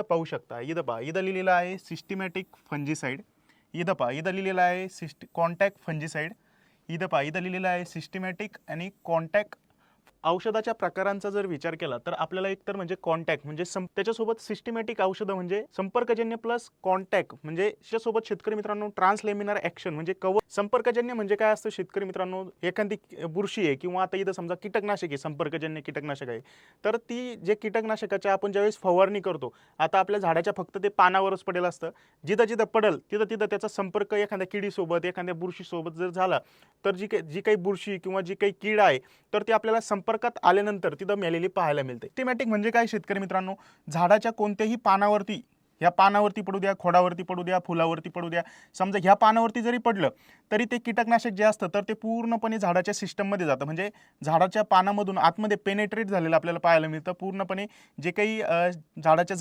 पाहू शकता, इथं पहा, इथं लिहिलेलं आहे सिस्टमॅटिक फंजीसाइड, इथं पहा, इथं लिहिलेलं आहे कॉन्टॅक्ट फंजीसाइड, इथं पहा, इथं लिहिलेलं आहे सिस्टमॅटिक आणि कॉन्टॅक्ट. औषधाच्या प्रकारांचा जर विचार केला तर आपल्याला एकतर म्हणजे कॉन्टॅक्ट म्हणजे त्याच्यासोबत सिस्टमॅटिक औषधं म्हणजे संपर्कजन्य प्लस कॉन्टॅक्ट म्हणजे त्याच्यासोबत शेतकरी मित्रांनो ट्रान्सलेमिनार ॲक्शन म्हणजे कवर. संपर्कजन्य म्हणजे काय असतं शेतकरी मित्रांनो, एखादी बुरशी आहे किंवा आता इथं समजा कीटकनाशक आहे, संपर्कजन्य कीटकनाशक आहे, तर ती जे कीटकनाशकाच्या आपण ज्यावेळेस फवारणी करतो, आता आपल्या झाडाच्या फक्त ते पानावरच पडेल असतं, जिथं जिथं पडेल तिथं तिथं त्याचा संपर्क एखाद्या किडीसोबत एखाद्या बुरशीसोबत जर झाला तर जी काही बुरशी किंवा जी काही कीड आहे तर ती आपल्याला संपर्कात आल्यानंतर तिथं मेलेली पाहायला मिळते. सिस्टमॅटिक म्हणजे काय शेतकरी मित्रांनो, झाडाच्या कोणत्याही पानावरती, ह्या पानावरती पडू द्या, खोडावरती पडू द्या, फुलावरती पडू द्या, समजा ह्या पानावरती जरी पडलं तरी ते कीटकनाशक जे असतं तर ते पूर्णपणे झाडाच्या सिस्टममध्ये जातं, म्हणजे झाडाच्या पानामधून आतमध्ये पेनेट्रेट झालेलं आपल्याला पाहायला मिळतं. पूर्णपणे जे काही झाडाच्या